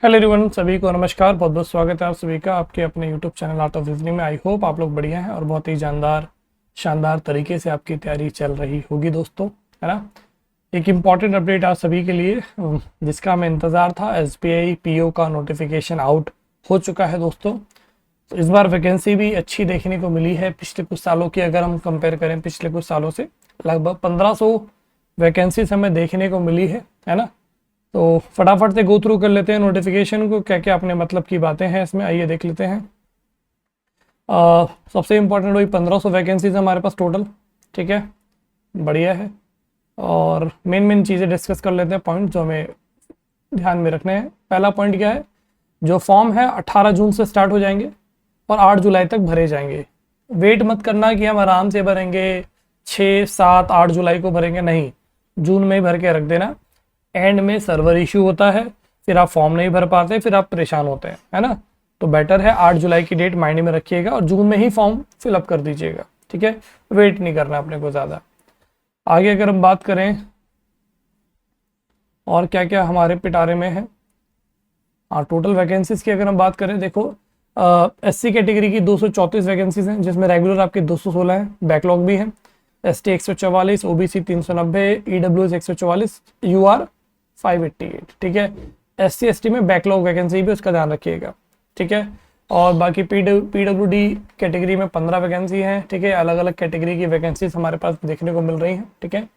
Hello everyone, सभी को नमस्कार। बहुत बहुत स्वागत है आप सभी का आपके अपने YouTube channel art of reasoning में। आई होप आप लोग बढ़िया हैं और बहुत ही शानदार तरीके से आपकी तैयारी चल रही होगी दोस्तों, है ना। एक इम्पॉर्टेंट अपडेट आप सभी के लिए जिसका हमें इंतज़ार था। SBI PO का नोटिफिकेशन आउट हो चुका है दोस्तों। तो इस बार वैकेंसी भी अच्छी देखने को मिली है। पिछले कुछ सालों की अगर हम कंपेयर करें पिछले कुछ सालों से, लगभग 1500 वैकेंसीज हमें देखने को मिली है ना। तो फटाफट से गो थ्रू कर लेते हैं नोटिफिकेशन को, क्या क्या अपने मतलब की बातें हैं इसमें, आइए देख लेते हैं। सबसे इम्पोर्टेंट वही 1500 वैकेंसीज हमारे पास टोटल, ठीक है, बढ़िया है। और मेन चीज़ें डिस्कस कर लेते हैं, पॉइंट जो हमें ध्यान में रखने हैं। पहला पॉइंट क्या है, जो फॉर्म है 18 जून से स्टार्ट हो जाएंगे और 8 जुलाई तक भरे जाएंगे। वेट मत करना कि हम आराम से भरेंगे 6, 7, 8 जुलाई को भरेंगे, नहीं, जून में ही भर के रख देना। एंड में सर्वर इशू होता है, फिर आप फॉर्म नहीं भर पाते, फिर आप परेशान होते हैं, है ना। तो बेटर है 8 जुलाई की डेट माइंड में रखिएगा और जून में ही फॉर्म फिलअप कर दीजिएगा, ठीक है। वेट नहीं करना अपने को ज़्यादा। आगे अगर हम बात करें और क्या क्या हमारे पिटारे में है, टोटल वैकेंसीज की अगर हम बात करें, देखो SC कैटेगरी की 234 वैकेंसीज हैं, जिसमें रेगुलर आपके 216 हैं, बैकलॉग भी हैं। ST 144, OBC 390, EWS 144, UR 588, ठीक है। SC ST में बैकलॉग वैकेंसी भी, उसका ध्यान रखिएगा, ठीक है। और बाकी PWD कैटेगरी में 15 वैकेंसी हैं, ठीक है। अलग अलग कैटेगरी की वैकेंसीज हमारे पास देखने को मिल रही हैं, ठीक है।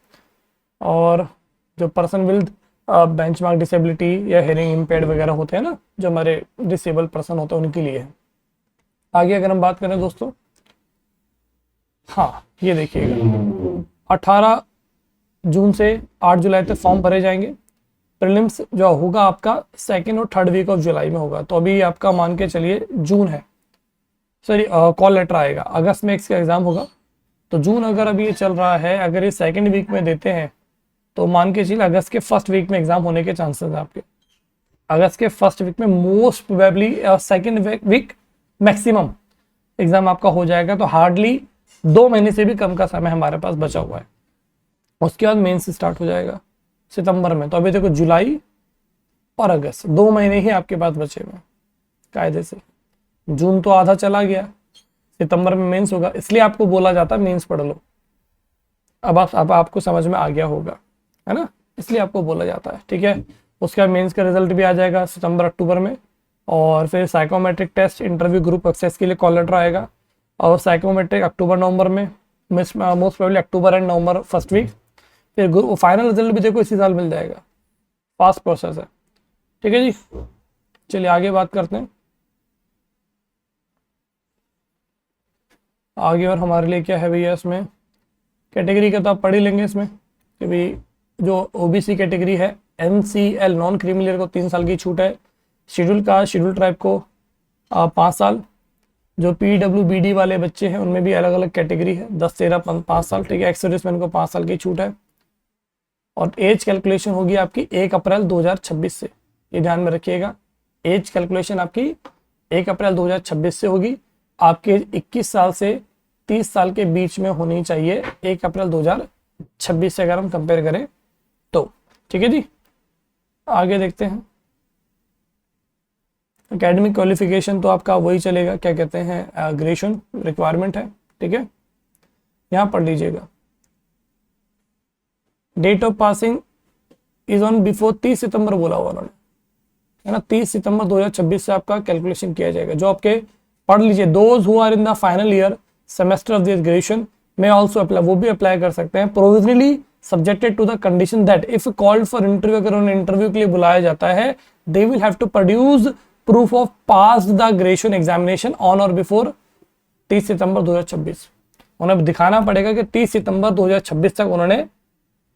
और जो पर्सन विद बेंचमार्क डिसेबिलिटी या हेयरिंग इम्पेयर्ड वगैरह होते हैं ना, जो हमारे डिसेबल पर्सन होते हैं उनके लिए है। आगे अगर हम बात करें दोस्तों, हाँ ये देखिएगा 18 जून से 8 जुलाई तक फॉर्म भरे जाएंगे। प्रीलिम्स जो होगा आपका 2nd और 3rd वीक ऑफ जुलाई में होगा। तो अभी आपका मान के चलिए जून है, सॉरी कॉल लेटर आएगा, अगस्त में इसका एग्ज़ाम होगा। तो जून अगर अभी ये चल रहा है, अगर ये 2nd वीक में देते हैं तो मान के चलिए अगस्त के 1st वीक में एग्ज़ाम होने के चांसेस हैं आपके। अगस्त के 1st वीक में most probably 2nd week maximum exam आपका हो जाएगा। तो हार्डली 2 महीने से भी कम का समय हमारे पास बचा हुआ है। उसके बाद मेंस स्टार्ट हो जाएगा सितंबर में। तो अभी देखो जुलाई और अगस्त 2 महीने ही आपके पास बचे हुए हैं कायदे से। जून तो आधा चला गया, सितंबर में मेंस होगा, इसलिए आपको बोला जाता है मेंस पढ़ लो। अब आपको समझ में आ गया होगा, है ना, इसलिए आपको बोला जाता है, ठीक है। उसके बाद मेंस का रिजल्ट भी आ जाएगा सितंबर अक्टूबर में। और फिर psychometric test, interview, group exercise के लिए कॉल लेटर आएगा। और साइकोमेट्रिक अक्टूबर नवंबर में, most probably October and November 1st week. फिर फाइनल रिजल्ट भी देखो इसी साल मिल जाएगा। फास्ट प्रोसेस है, ठीक है जी। चलिए आगे बात करते हैं। आगे और हमारे लिए क्या है भैया, इसमें कैटेगरी का तो आप पढ़ ही लेंगे इसमें कि भाई जो OBC कैटेगरी है, NCL नॉन क्रीमिलियर को 3 साल की छूट है। शेड्यूल कास्ट, शेड्यूल ट्राइब को 5 साल। जो PWBD वाले बच्चे हैं उनमें भी अलग अलग कैटेगरी है, 10, 13, 5 साल, ठीक है। एक्स सर्विसमैन को 5 साल की छूट है। और एज कैलकुलेशन होगी आपकी 1 अप्रैल 2026 से, ये ध्यान में रखिएगा। एज कैलकुलेशन आपकी 1 अप्रैल 2026 से होगी। आपके 21 साल से 30 साल के बीच में होनी चाहिए 1 अप्रैल 2026 से, अगर हम कंपेयर करें तो, ठीक है जी। आगे देखते हैं। एकेडमिक क्वालिफिकेशन तो आपका वही चलेगा, क्या कहते हैं, ग्रेजुएशन रिक्वायरमेंट है, ठीक है। यहाँ पढ़ लीजिएगा, date of passing is on before 30 सितंबर बोला हुआ उन्होंने, है ना। 30 सितंबर 2026 से आपका कैलकुलेशन किया जाएगा। जो आपके पढ़ लीजिए, those who are in the final year semester of this graduation में ऑल्सो अप्लाई, वो भी अप्लाई कर सकते हैं। Provisionally subjected to the condition that if called for interview, अगर उन्हें इंटरव्यू के लिए बुलाया जाता है, they will have to produce proof of pass the graduation examination on और बिफोर 30 सितंबर 2026। उन्हें दिखाना पड़ेगा कि 30 सितंबर 2026 तक उन्होंने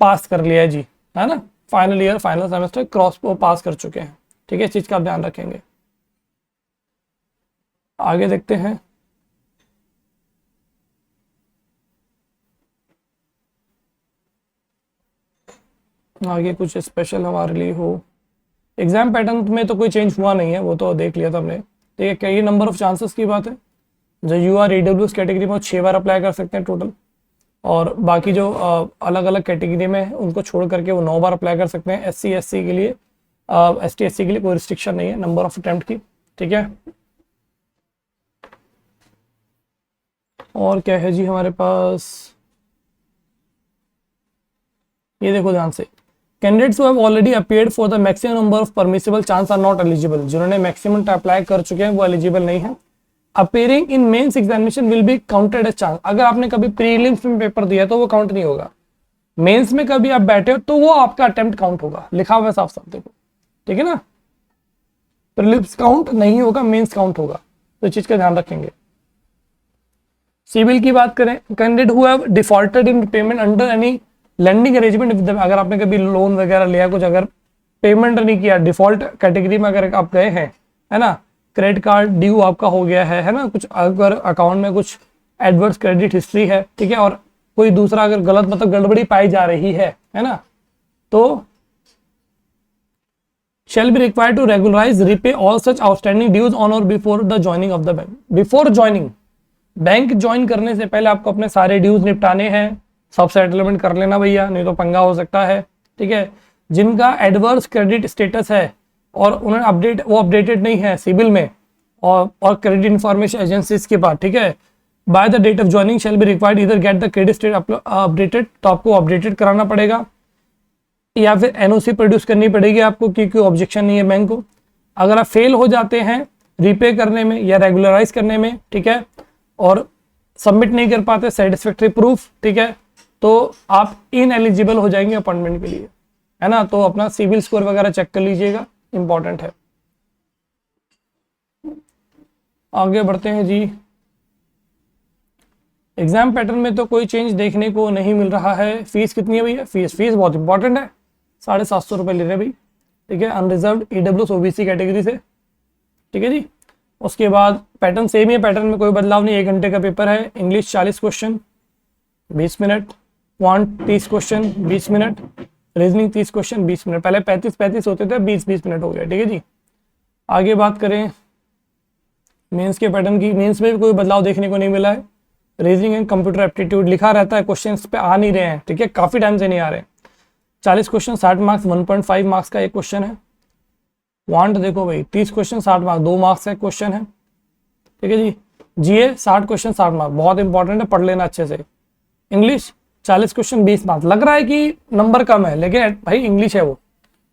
पास कर लिया है जी, है ना। Final year, final semester cross को पास कर चुके हैं, ठीक है। इस चीज का आप ध्यान रखेंगे। आगे देखते हैं। आगे कुछ स्पेशल हमारे लिए हो, एग्जाम पैटर्न में तो कोई चेंज हुआ नहीं है, वो तो देख लिया था हमने, ठीक है। कई नंबर ऑफ चांसेस की बात है। जो UR EWS कैटेगरी में 6 बार अप्लाई कर सकते हैं टोटल। और बाकी जो अलग अलग कैटेगरी में है उनको छोड़ करके वो 9 बार अप्लाई कर सकते हैं। SC SC के लिए ST SC के लिए कोई रिस्ट्रिक्शन नहीं है नंबर ऑफ अटेम्प्ट की, ठीक है। और क्या है जी हमारे पास, ये देखो ध्यान से, candidates who have already appeared for the maximum number of permissible chance are not eligible, जिन्होंने मैक्सिमम अप्लाई कर चुके हैं वो एलिजिबल नहीं है। Appearing in mains examination will be counted as chance, अगर आपने कभी प्रीलिम्स में पेपर दिया तो वो काउंट नहीं होगा, मेंस में कभी आप बैठे हो तो वो आपका अटेम्प्ट काउंट होगा, लिखा हुआ है साफ साफ देखो, ठीक है ना। प्रीलिम्स काउंट नहीं होगा, मेंस काउंट होगा, तो इस चीज का ध्यान रखेंगे। सिविल की बात करें, candidate who have defaulted in payment under any lending arrangement with, अगर आपने कभी लोन वगैरह लिया कुछ, अगर पेमेंट नहीं किया, डिफॉल्ट कैटेगरी में अगर आप गए हैं, है ना, क्रेडिट कार्ड ड्यू आपका हो गया है ना, कुछ अगर अकाउंट में कुछ एडवर्स क्रेडिट हिस्ट्री है, ठीक है, और कोई दूसरा अगर गलत मतलब गड़बड़ी पाई जा रही है ना, तो shall be required to regularize repay all such outstanding dues on or before the joining of the bank. Before joining, bank join करने से पहले आपको अपने सारे ड्यूज निपटाने हैं, सब सेटलमेंट कर लेना भैया, नहीं तो पंगा हो सकता है, ठीक है। जिनका एडवर्स क्रेडिट स्टेटस है और उन्होंने अपडेटेड नहीं है सिविल में और क्रेडिट इंफॉर्मेशन एजेंसीज के पास, ठीक है, by the date of joining shall be required either get the credit state updated, तो आपको अपडेटेड कराना पड़ेगा, या फिर एनओसी प्रोड्यूस करनी पड़ेगी आपको, क्योंकि ऑब्जेक्शन नहीं है बैंक को। अगर आप फेल हो जाते हैं रीपे करने में या रेगुलराइज करने में, ठीक है, और सबमिट नहीं कर पाते सेटिस्फैक्ट्री प्रूफ, ठीक है, तो आप इनएलिजिबल हो जाएंगे अपॉइंटमेंट के लिए, है ना। तो अपना सिविल स्कोर वगैरह चेक कर लीजिएगा, इंपॉर्टेंट है। आगे बढ़ते हैं जी। एग्जाम पैटर्न में तो कोई चेंज देखने को नहीं मिल रहा है। फीस कितनी है भैया, फीस बहुत इंपॉर्टेंट है, 750 रुपये ले रहे हैं भाई, ठीक है, अनरिजर्व EWS OBC कैटेगरी से, ठीक है जी। उसके बाद पैटर्न सेम ही है, पैटर्न में कोई बदलाव नहीं, 1 घंटे का पेपर है। English 40 question 20 minute, quant 30 question 20 minute, reasoning 30 question 20 minute, पहले 35 होते थे, 20 मिनट हो गया, ठीक है जी। आगे बात करें मेंस के पैटर्न की, मेंस में भी कोई बदलाव देखने को नहीं मिला है। रीजनिंग एंड कंप्यूटर एप्टीट्यूड लिखा रहता है, क्वेश्चन पे आ नहीं रहे हैं, ठीक है, काफी टाइम से नहीं आ रहे। 40 क्वेश्चन 60 मार्क्स, 1.5 मार्क्स का एक क्वेश्चन है। वांट देखो भाई 30 क्वेश्चन 60 मार्क्स, 2 मार्क्स का एक क्वेश्चन है, ठीक है जी। जीए 60 क्वेश्चन 60 मार्क्स, बहुत इंपॉर्टेंट है, पढ़ लेना अच्छे से। इंग्लिश 40 क्वेश्चन 20 मार्क्स, लग रहा है कि नंबर कम है, लेकिन भाई इंग्लिश है वो।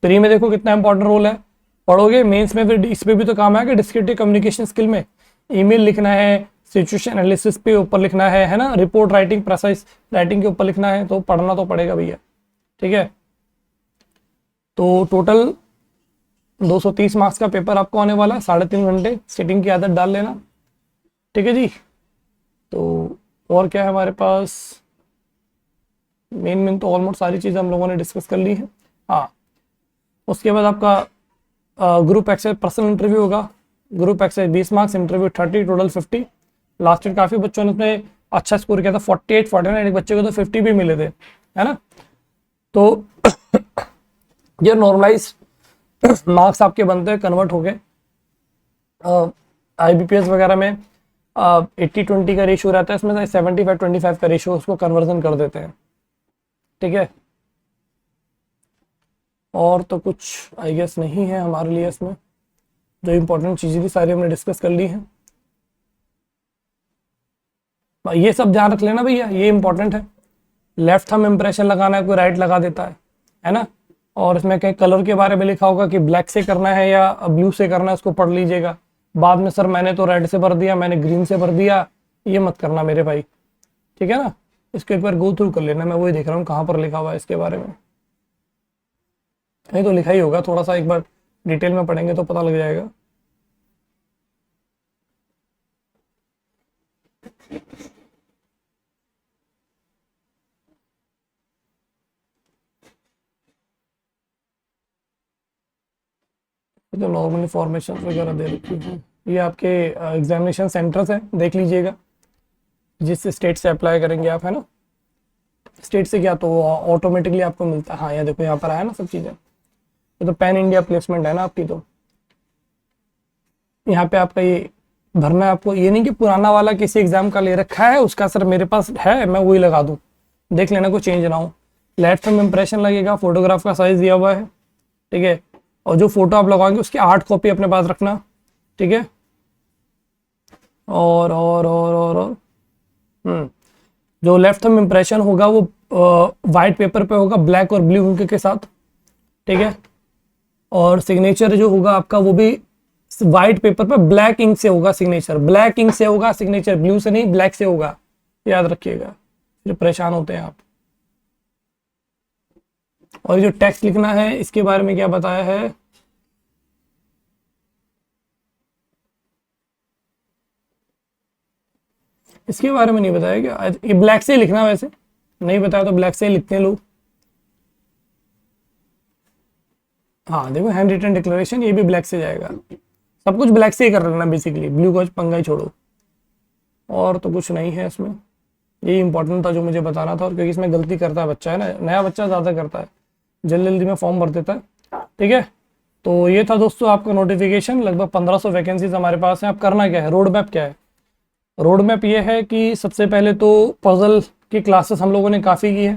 प्री में देखो कितना इंपॉर्टेंट रोल है, पढ़ोगे मेंस में फिर इस पे भी तो काम है कि डिस्क्रिप्टिव कम्युनिकेशन स्किल में ईमेल लिखना है, सिचुएशन एनालिसिस पे ऊपर लिखना है ना, रिपोर्ट राइटिंग प्रेसाइज राइटिंग के ऊपर लिखना है, तो पढ़ना तो पड़ेगा भैया, ठीक है। तो टोटल 230 मार्क्स का पेपर आपको आने वाला है, 3.5 घंटे सिटिंग की आदत डाल लेना, ठीक है जी। तो और क्या है हमारे पास, मेन तो ऑलमोस्ट सारी चीज़ हम लोगों ने डिस्कस कर ली है। हाँ, उसके बाद आपका ग्रुप एक्सरसाइज पर्सनल इंटरव्यू होगा, group exercise 20 marks, interview 30, total 50। Last year काफ़ी बच्चों ने उसमें अच्छा स्कोर किया था, 48, 49, एक बच्चे को तो 50 भी मिले थे, है ना। तो ये नॉर्मलाइज मार्क्स आपके बनते हैं, कन्वर्ट हो गए। IBPS वगैरह में 80-20 का रेशियो रहता है, इसमें 75-25 का रेशियो उसको कन्वर्जन कर देते हैं, ठीक है। और तो कुछ आई गेस नहीं है हमारे लिए, इसमें जो इम्पोर्टेंट चीज़ें थी सारी हमने डिस्कस कर ली हैं। ये सब ध्यान रख लेना भैया, ये इंपॉर्टेंट है। लेफ्ट थंब इंप्रेशन लगाना है, कोई राइट लगा देता है ना। और इसमें कहीं कलर के बारे में लिखा होगा कि ब्लैक से करना है या ब्लू से करना है, उसको पढ़ लीजिएगा। बाद में सर मैंने तो रेड से भर दिया, मैंने ग्रीन से भर दिया, ये मत करना मेरे भाई, ठीक है ना। इसको एक बार गो थ्रू कर लेना, मैं वही देख रहा हूँ कहाँ पर लिखा हुआ है इसके बारे में, नहीं तो लिखा ही होगा, थोड़ा सा एक बार डिटेल में पढ़ेंगे तो पता लग जाएगा। तो नॉर्मल इंफॉर्मेशन वगैरह दे रखी है, ये आपके एग्जामिनेशन सेंटर्स हैं, देख लीजिएगा जिस स्टेट से अप्लाई करेंगे आप, है ना। स्टेट से क्या तो ऑटोमेटिकली आपको मिलता है। हाँ यहाँ देखो, यहाँ पर आया ना सब चीज़ें, ये तो पैन इंडिया प्लेसमेंट है ना आपकी, तो यहाँ पे आपका ये भरना है आपको। ये नहीं कि पुराना वाला किसी एग्जाम का ले रखा है उसका सर मेरे पास है मैं वही लगा दूँ, देख लेना कोई चेंज ना हो। लेफ्ट थंब इंप्रेशन लगेगा, फोटोग्राफ का साइज दिया हुआ है, ठीक है। और जो फोटो आप लगाएंगे उसकी 8 कॉपी अपने पास रखना, ठीक है। और जो लेफ्ट थंब इम्प्रेशन होगा वो वाइट पेपर पे होगा, ब्लैक और ब्लू इंक के साथ, ठीक है। और सिग्नेचर जो होगा आपका वो भी वाइट पेपर पे ब्लैक इंक से होगा, सिग्नेचर ब्लैक इंक से होगा, सिग्नेचर ब्लू से नहीं ब्लैक से होगा, याद रखिएगा, फिर परेशान होते हैं आप। और जो टेक्स्ट लिखना है इसके बारे में क्या बताया है, इसके बारे में नहीं बताया क्या, ये ब्लैक से ही लिखना, वैसे नहीं बताया तो ब्लैक से ही लिखते हैं लोग। हाँ देखो हैंड रिटन डिक्लेरेशन ये भी ब्लैक से जाएगा, सब कुछ ब्लैक से ही कर लेना बेसिकली, ब्लू का पंगा ही छोड़ो। और तो कुछ नहीं है इसमें, यही इंपॉर्टेंट था जो मुझे बताना था। और क्योंकि इसमें गलती करता है बच्चा, है ना, नया बच्चा ज़्यादा करता है, जल्दी जल्दी में फॉर्म भर देता है, ठीक है। तो ये था दोस्तों आपका नोटिफिकेशन, लगभग 1500 वैकेंसीज हमारे पास हैं। अब करना क्या है, रोड मैप क्या है, रोड मैप ये है कि सबसे पहले तो पजल की क्लासेस हम लोगों ने काफ़ी की है,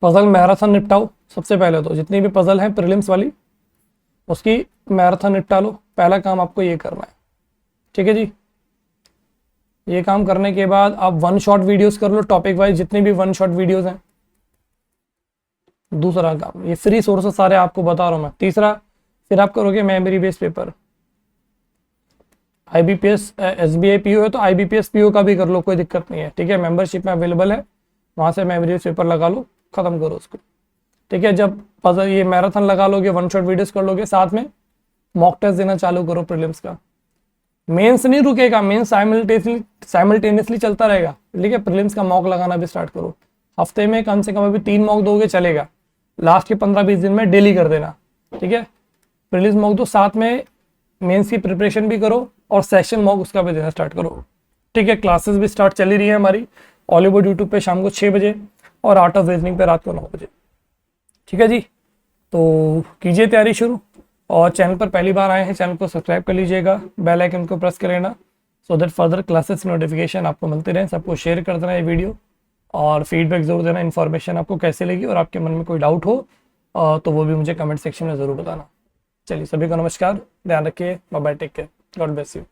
पजल मैराथन निपटाओ सबसे पहले, तो जितनी भी पजल है प्रीलिम्स वाली उसकी मैराथन निपटा लो, पहला काम आपको ये करना है, ठीक है जी। ये काम करने के बाद आप 1 शॉट वीडियोस कर लो, टॉपिक वाइज जितनी भी 1 शॉट वीडियोस हैं। दूसरा काम, ये फ्री सोर्सेस सारे आपको बता रहा हूँ मैं। तीसरा, फिर आप करोगे memory based paper, IBPS SBI PO है तो IBPS PO का भी कर लो, कोई दिक्कत नहीं है, ठीक है। मेंबरशिप में अवेलेबल है, वहाँ से मेमोरी बेस्ड पेपर लगा लो, खत्म करो उसको, ठीक है। जब पजल ये मैराथन लगा लोगे, 1 शॉट वीडियोस कर लोगे, साथ में मॉक टेस्ट देना चालू करो प्रीलिम्स का। मेंस नहीं रुकेगा, मेंस साइमल्टेनियसली चलता रहेगा, ठीक है। प्रीलिम्स का मॉक लगाना भी स्टार्ट करो, हफ्ते में कम से कम अभी 3 मॉक दोगे चलेगा, लास्ट के 15-20 दिन में डेली कर देना, ठीक है। प्रीलिम्स मॉक दो, साथ में मेंस की प्रिपरेशन भी करो और सेशन मॉक उसका भी देना स्टार्ट करो, ठीक है। क्लासेस भी स्टार्ट चली रही है हमारी हॉलीवुड यूट्यूब पे शाम को 6 बजे और आर्ट ऑफ रीजनिंग पे रात को 9 बजे, ठीक है जी। तो कीजिए तैयारी शुरू, और चैनल पर पहली बार आए हैं चैनल को सब्सक्राइब कर लीजिएगा, बेल आइकन को प्रेस कर लेना, so that further classes notification आपको मिलते रहें। सबको शेयर कर देना ये वीडियो, और फीडबैक जरूर देना, इन्फॉर्मेशन आपको कैसे लगी, और आपके मन में कोई डाउट हो तो वो भी मुझे कमेंट सेक्शन में ज़रूर बताना। चलिए सभी को नमस्कार, ध्यान रखिए, bye bye, take care, God bless you.